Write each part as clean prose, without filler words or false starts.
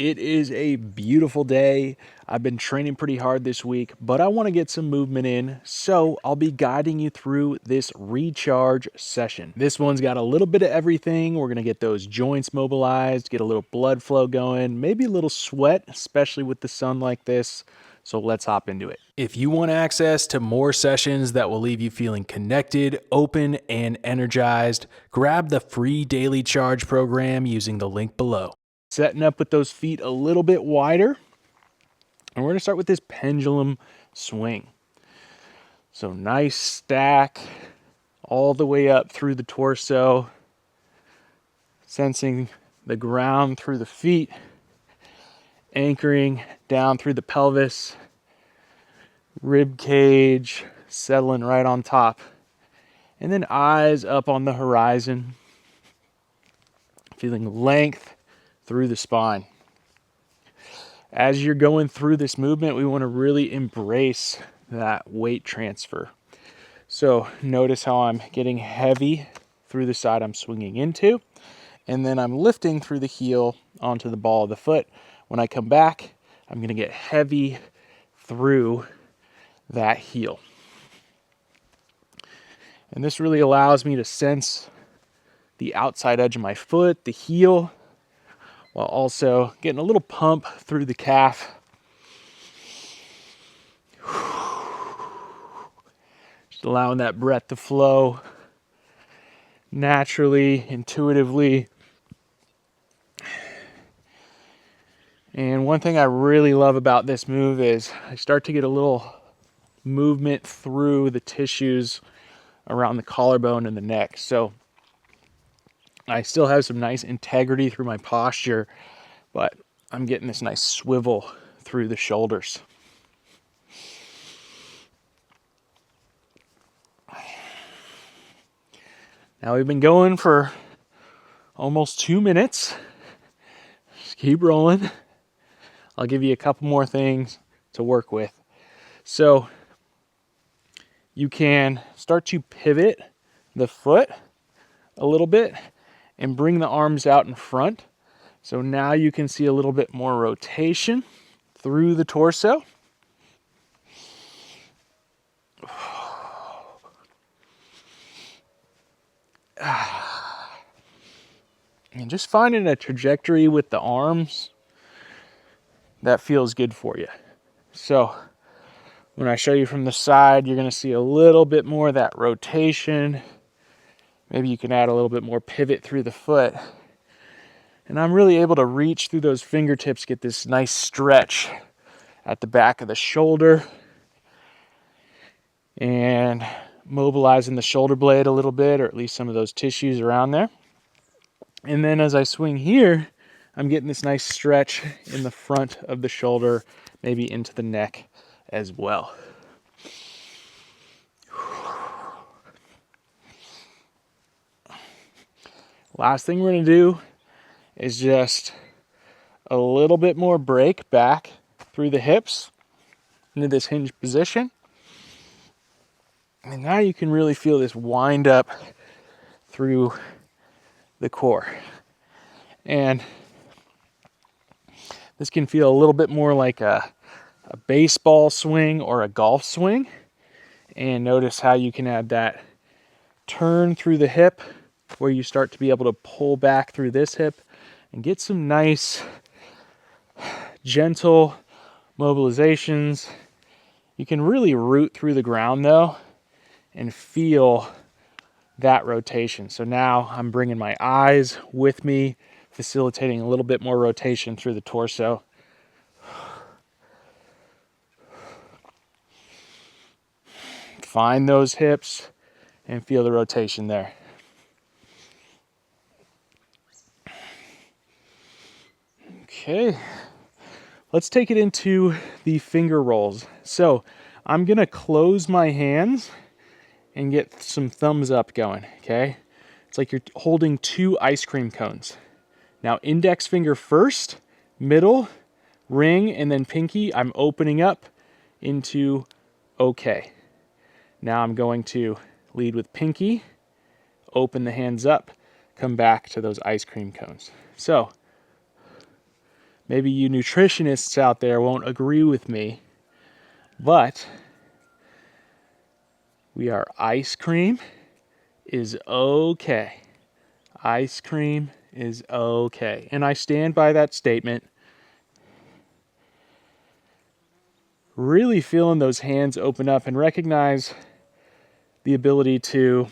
It is a beautiful day. I've been training pretty hard this week, but I want to get some movement in, so I'll be guiding you through this recharge session. This one's got a little bit of everything. We're going to get those joints mobilized, get a little blood flow going, maybe a little sweat, especially with the sun like this. So let's hop into it. If you want access to more sessions that will leave you feeling connected, open, and energized, grab the free daily charge program using the link below. Setting up with those feet a little bit wider. And we're going to start with this pendulum swing. So nice stack all the way up through the torso, sensing the ground through the feet, anchoring down through the pelvis, rib cage settling right on top, and then eyes up on the horizon, feeling length through the spine. As you're going through this movement, we want to really embrace that weight transfer. So notice how I'm getting heavy through the side I'm swinging into, and then I'm lifting through the heel onto the ball of the foot. When I come back, I'm going to get heavy through that heel. And this really allows me to sense the outside edge of my foot, the heel, while also getting a little pump through the calf. Just allowing that breath to flow naturally, intuitively. And one thing I really love about this move is I start to get a little movement through the tissues around the collarbone and the neck. So I still have some nice integrity through my posture, but I'm getting this nice swivel through the shoulders. Now we've been going for almost 2 minutes. Just keep rolling. I'll give you a couple more things to work with. So you can start to pivot the foot a little bit and bring the arms out in front. So now you can see a little bit more rotation through the torso. And just finding a trajectory with the arms that feels good for you. So when I show you from the side, you're going to see a little bit more of that rotation. Maybe you can add a little bit more pivot through the foot. And I'm really able to reach through those fingertips, get this nice stretch at the back of the shoulder, and mobilizing the shoulder blade a little bit, or at least some of those tissues around there. And then as I swing here, I'm getting this nice stretch in the front of the shoulder, maybe into the neck as well. Last thing we're going to do is just a little bit more break back through the hips into this hinge position. And now you can really feel this wind up through the core. And this can feel a little bit more like a baseball swing or a golf swing. And notice how you can add that turn through the hip where you start to be able to pull back through this hip and get some nice gentle mobilizations. You can really root through the ground though and feel that rotation. So now I'm bringing my eyes with me, facilitating a little bit more rotation through the torso. Find those hips and feel the rotation there. Okay, let's take it into the finger rolls. So I'm gonna close my hands and get some thumbs up going, okay? It's like you're holding 2 ice cream cones. Now index finger first, middle, ring, and then pinky, I'm opening up into okay. Now I'm going to lead with pinky, open the hands up, come back to those ice cream cones. So Maybe you nutritionists out there won't agree with me, but ice cream is okay. Ice cream is okay. And I stand by that statement. Really feeling those hands open up and recognize the ability to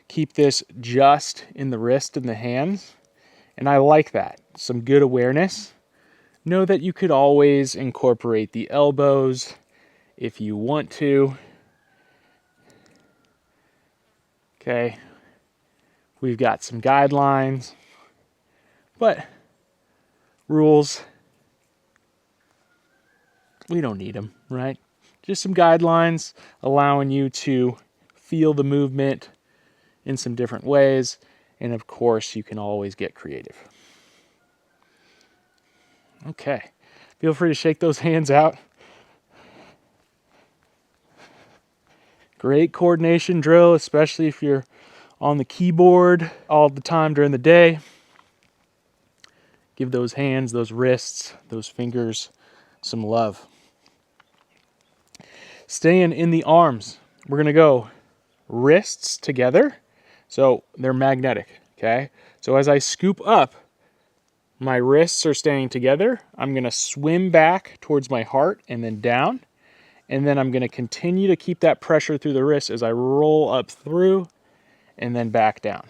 keep this just in the wrist and the hands. And I like that. Some good awareness. Know that you could always incorporate the elbows if you want to. Okay. We've got some guidelines, but rules, we don't need them, right? Just some guidelines allowing you to feel the movement in some different ways. And of course, you can always get creative. Okay. Feel free to shake those hands out. Great coordination drill, especially if you're on the keyboard all the time during the day. Give those hands, those wrists, those fingers some love. Staying in the arms, we're going to go wrists together. So they're magnetic, okay? So as I scoop up, my wrists are staying together. I'm going to swim back towards my heart and then down. And then I'm going to continue to keep that pressure through the wrist as I roll up through and then back down.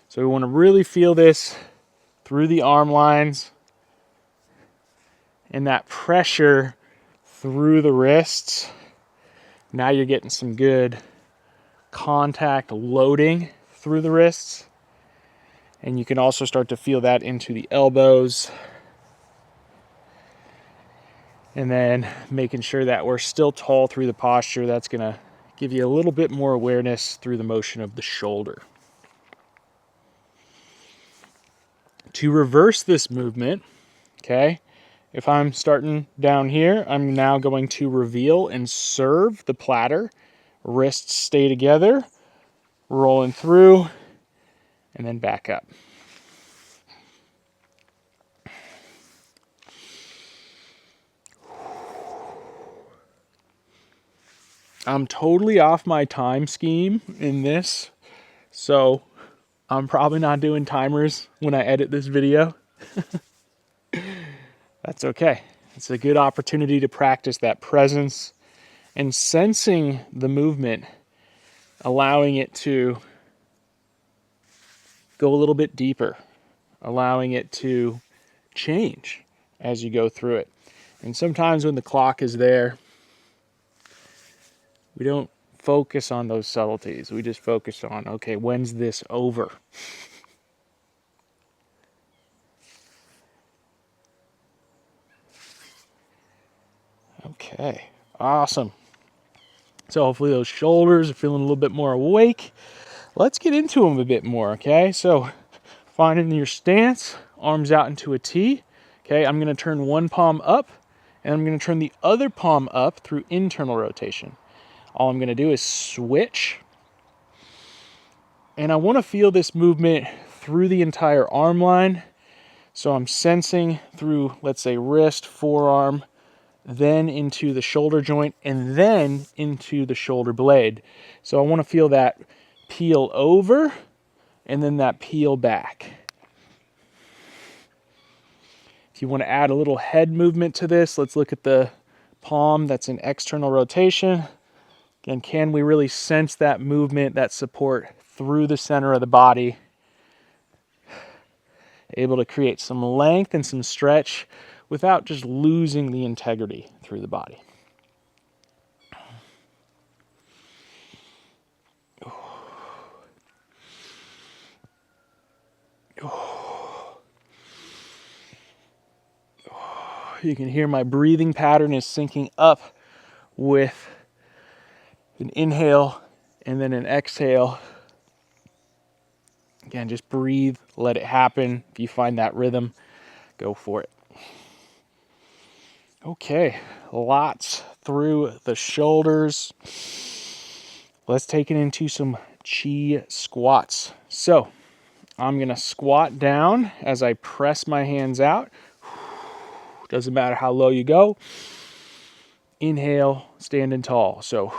So we want to really feel this through the arm lines and that pressure through the wrists. Now you're getting some good contact loading through the wrists. And you can also start to feel that into the elbows. And then making sure that we're still tall through the posture. That's going to give you a little bit more awareness through the motion of the shoulder. To reverse this movement, okay, if I'm starting down here, I'm now going to reveal and serve the platter. Wrists stay together, rolling through, and then back up. I'm totally off my time scheme in this, so I'm probably not doing timers when I edit this video. That's okay. It's a good opportunity to practice that presence and sensing the movement, allowing it to go a little bit deeper, allowing it to change as you go through it. And sometimes when the clock is there, we don't focus on those subtleties. We just focus on, okay, when's this over? Okay, awesome. So hopefully those shoulders are feeling a little bit more awake. Let's get into them a bit more, okay? So finding your stance, arms out into a T. Okay, I'm going to turn one palm up, and I'm going to turn the other palm up through internal rotation. All I'm going to do is switch. And I want to feel this movement through the entire arm line. So I'm sensing through, let's say, wrist, forearm, then into the shoulder joint, and then into the shoulder blade. So I want to feel that peel over, and then that peel back. If you want to add a little head movement to this, let's look at the palm that's in external rotation. Again, can we really sense that movement, that support through the center of the body? Able to create some length and some stretch without just losing the integrity through the body. You can hear my breathing pattern is syncing up with an inhale and then an exhale. Again, just breathe, let it happen. If you find that rhythm, go for it. Okay, lots through the shoulders. Let's take it into some chi squats. So I'm going to squat down as I press my hands out. Doesn't matter how low you go. Inhale, standing tall. So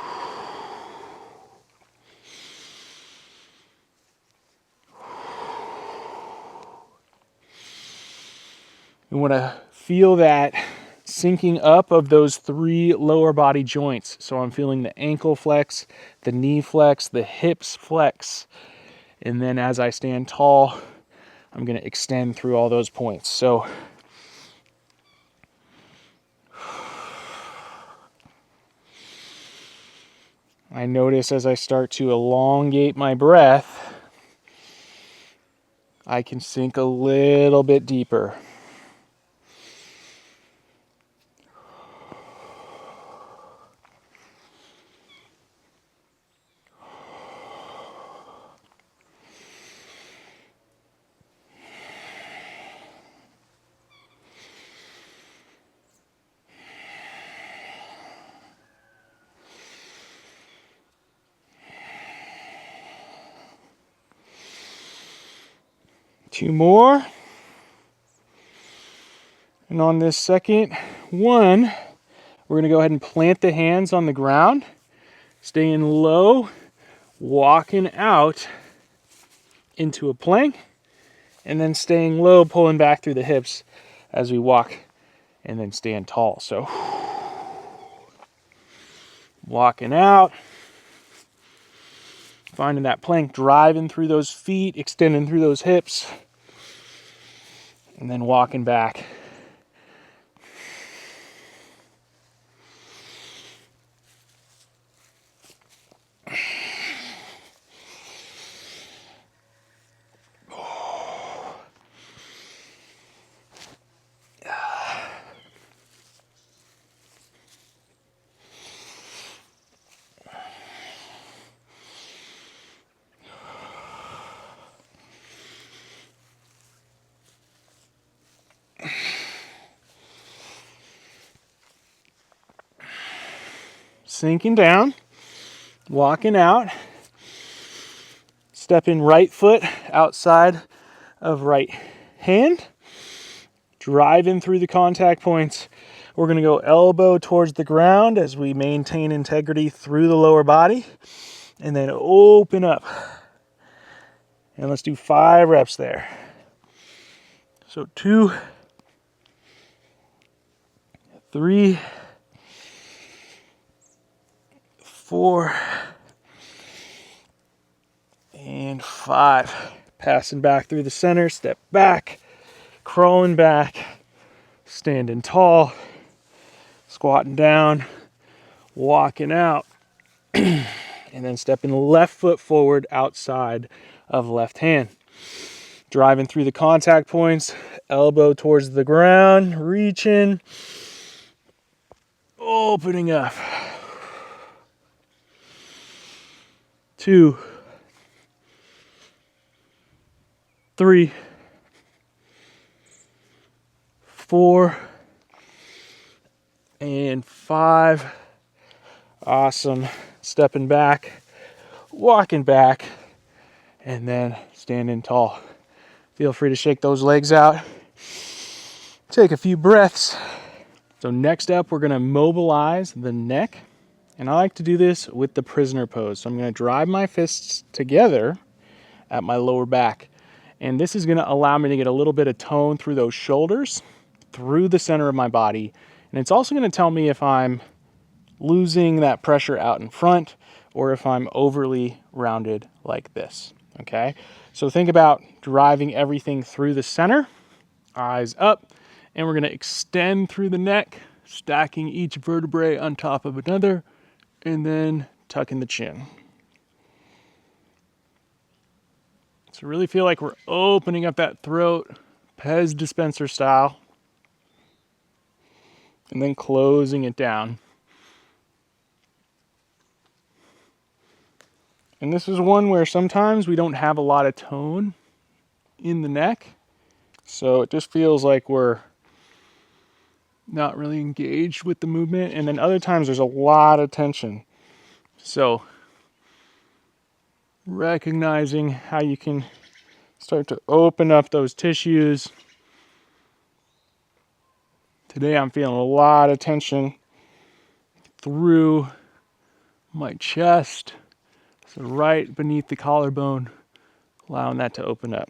you want to feel that syncing up of those 3 lower body joints. So I'm feeling the ankle flex, the knee flex, the hips flex. And then as I stand tall, I'm going to extend through all those points. So I notice as I start to elongate my breath, I can sink a little bit deeper. Two more. And on this second one, we're going to go ahead and plant the hands on the ground, staying low, walking out into a plank, and then staying low, pulling back through the hips as we walk and then stand tall. So walking out, finding that plank, driving through those feet, extending through those hips, and then walking back. Sinking down, walking out, stepping right foot outside of right hand, driving through the contact points. We're going to go elbow towards the ground as we maintain integrity through the lower body, and then open up. And let's do 5 reps there. So 2, 3, 4, and 5. Passing back through the center, step back, crawling back, standing tall, squatting down, walking out, and then stepping left foot forward outside of left hand. Driving through the contact points, elbow towards the ground, reaching, opening up. 2, 3, 4, and 5. Awesome. Stepping back, walking back, and then standing tall. Feel free to shake those legs out. Take a few breaths. So next up, we're going to mobilize the neck. And I like to do this with the prisoner pose. So I'm going to drive my fists together at my lower back. And this is going to allow me to get a little bit of tone through those shoulders, through the center of my body. And it's also going to tell me if I'm losing that pressure out in front or if I'm overly rounded like this. Okay? So think about driving everything through the center, eyes up, and we're going to extend through the neck, stacking each vertebrae on top of another, and then tucking the chin. So really feel like we're opening up that throat, Pez dispenser style, and then closing it down. And this is one where sometimes we don't have a lot of tone in the neck, so it just feels like we're not really engaged with the movement. And then other times there's a lot of tension. So recognizing how you can start to open up those tissues. Today I'm feeling a lot of tension through my chest, so right beneath the collarbone, allowing that to open up.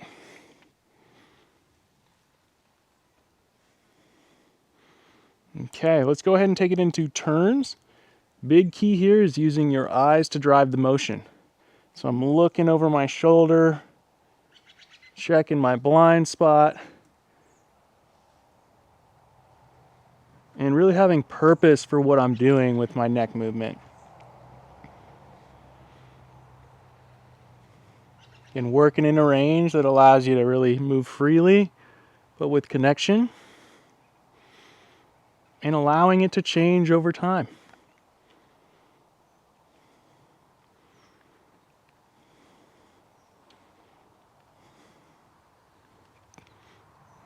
Okay, let's go ahead and take it into turns. Big key here is using your eyes to drive the motion. So I'm looking over my shoulder, checking my blind spot, and really having purpose for what I'm doing with my neck movement. And working in a range that allows you to really move freely, but with connection, and allowing it to change over time.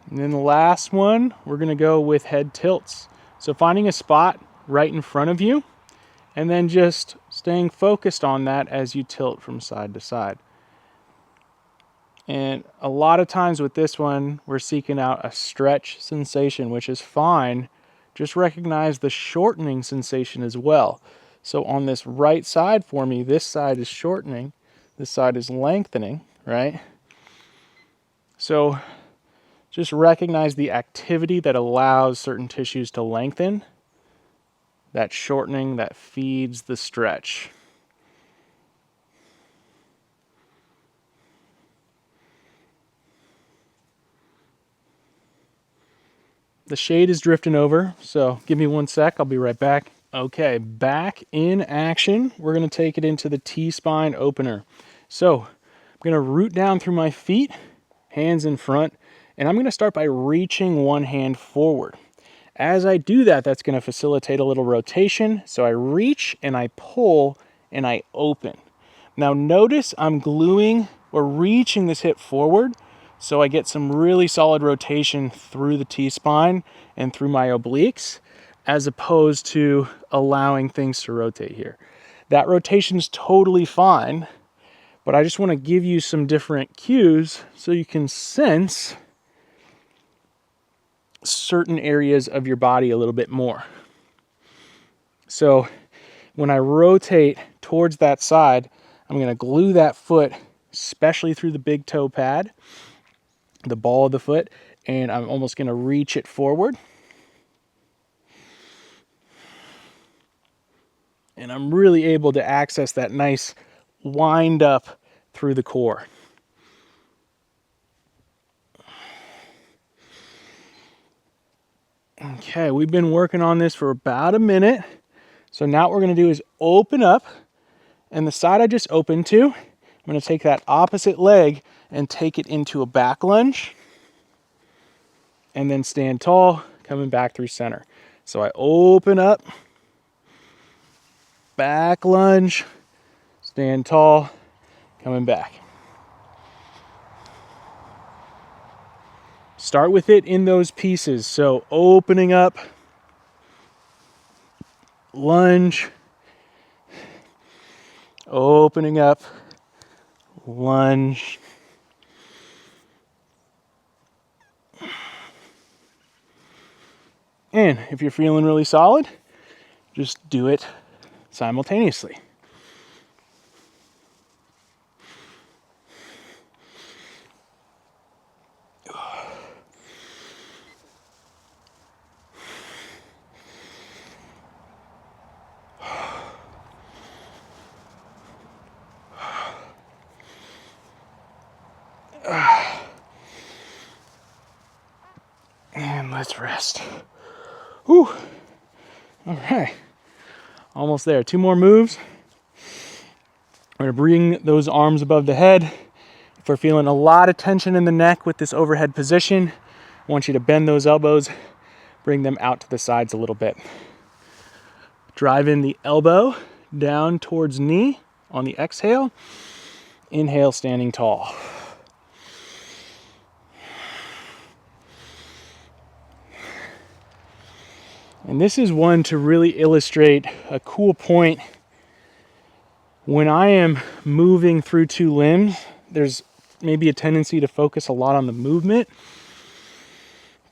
And then the last one, we're going to go with head tilts. So finding a spot right in front of you, and then just staying focused on that as you tilt from side to side. And a lot of times with this one, we're seeking out a stretch sensation, which is fine. Just recognize the shortening sensation as well. So on this right side for me, this side is shortening, this side is lengthening, right? So just recognize the activity that allows certain tissues to lengthen. That shortening that feeds the stretch. The shade is drifting over, so give me 1 sec, I'll be right back. Okay, back in action. We're gonna take it into the T-spine opener. So I'm gonna root down through my feet, hands in front, and I'm gonna start by reaching one hand forward. As I do that, that's gonna facilitate a little rotation. So I reach and I pull and I open. Now notice I'm gluing or reaching this hip forward, so I get some really solid rotation through the T-spine and through my obliques, as opposed to allowing things to rotate here. That rotation is totally fine, but I just want to give you some different cues so you can sense certain areas of your body a little bit more. So when I rotate towards that side, I'm going to glue that foot, especially through the big toe pad, the ball of the foot, and I'm almost going to reach it forward. And I'm really able to access that nice wind up through the core. Okay, we've been working on this for about a minute. So now what we're going to do is open up, and the side I just opened to, I'm going to take that opposite leg and take it into a back lunge, and then stand tall, coming back through center. So I open up, back lunge, stand tall, coming back. Start with it in those pieces. So opening up, lunge, opening up, lunge, and if you're feeling really solid, just do it simultaneously. And let's rest. Whew. All right. Almost there. 2 more moves. We're going to bring those arms above the head. If we're feeling a lot of tension in the neck with this overhead position, I want you to bend those elbows, bring them out to the sides a little bit. Drive in the elbow down towards knee on the exhale. Inhale, standing tall. And this is one to really illustrate a cool point When I am moving through two limbs, there's maybe a tendency to focus a lot on the movement,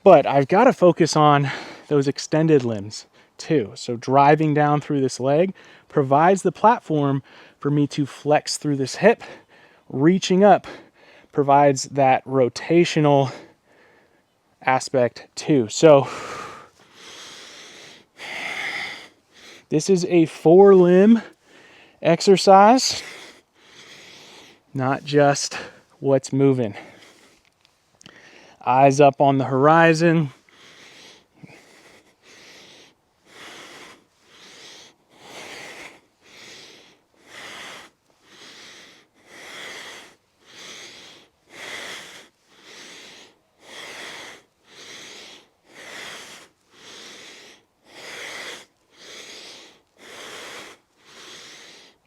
but I've got to focus on those extended limbs too. So driving down through this leg provides the platform for me to flex through this hip. Reaching up provides that rotational aspect too. So this is a 4-limb exercise, not just what's moving. Eyes up on the horizon.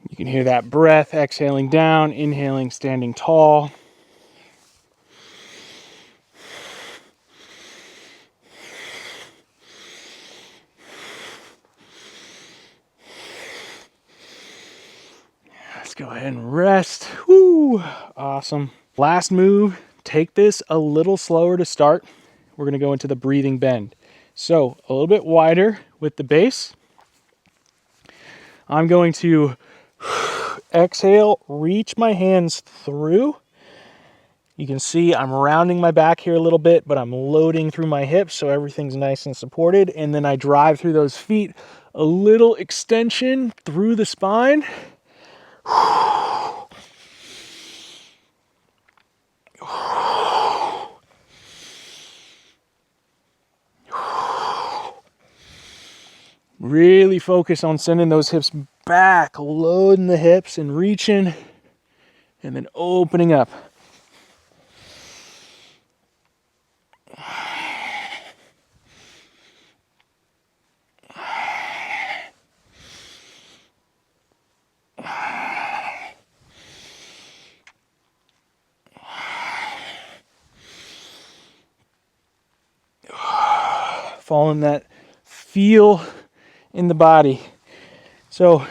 You can hear that breath, exhaling down, inhaling, standing tall. Let's go ahead and rest. Woo, awesome. Last move, take this a little slower to start. We're gonna go into the breathing bend. So a little bit wider with the base. I'm going to exhale, reach my hands through. You can see I'm rounding my back here a little bit, but I'm loading through my hips so everything's nice and supported. And then I drive through those feet, a little extension through the spine. Really focus on sending those hips back, loading the hips and reaching, and then opening up. Following that feel in the body. So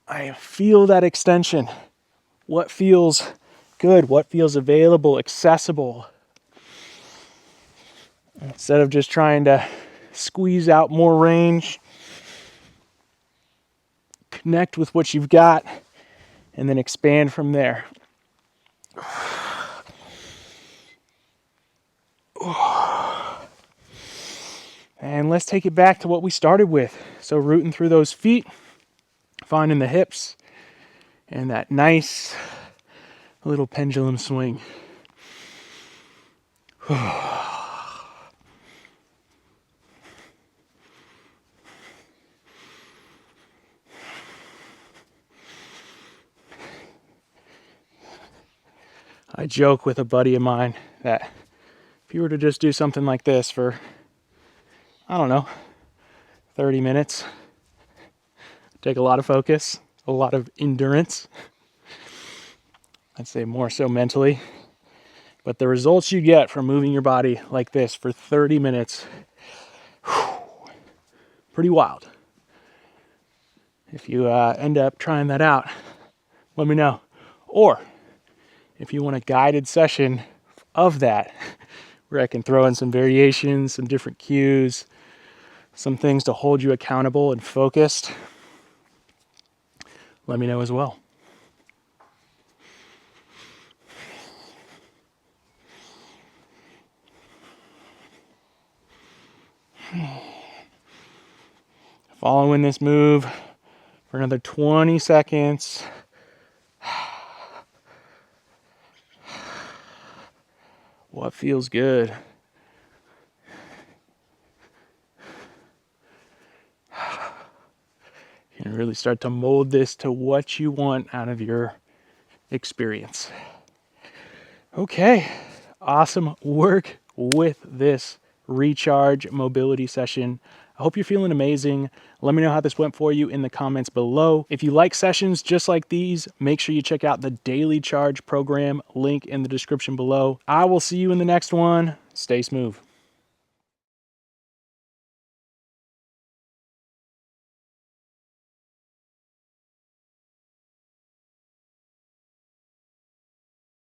I feel that extension. What feels good? What feels available, accessible? Instead of just trying to squeeze out more range, connect with what you've got and then expand from there. And let's take it back to what we started with. So rooting through those feet, finding the hips, and that nice little pendulum swing. I joke with a buddy of mine that if you were to just do something like this for, I don't know, 30 minutes, take a lot of focus, a lot of endurance. I'd say more so mentally. But the results you get from moving your body like this for 30 minutes, pretty wild. If you end up trying that out, let me know. Or if you want a guided session of that, where I can throw in some variations, some different cues, some things to hold you accountable and focused, let me know as well. Following this move for another 20 seconds. What feels good? You can really start to mold this to what you want out of your experience. Okay, awesome work with this recharge mobility session. I hope you're feeling amazing. Let me know how this went for you in the comments below. If you like sessions just like these, make sure you check out the Daily Charge program, link in the description below. I will see you in the next one. Stay smooth.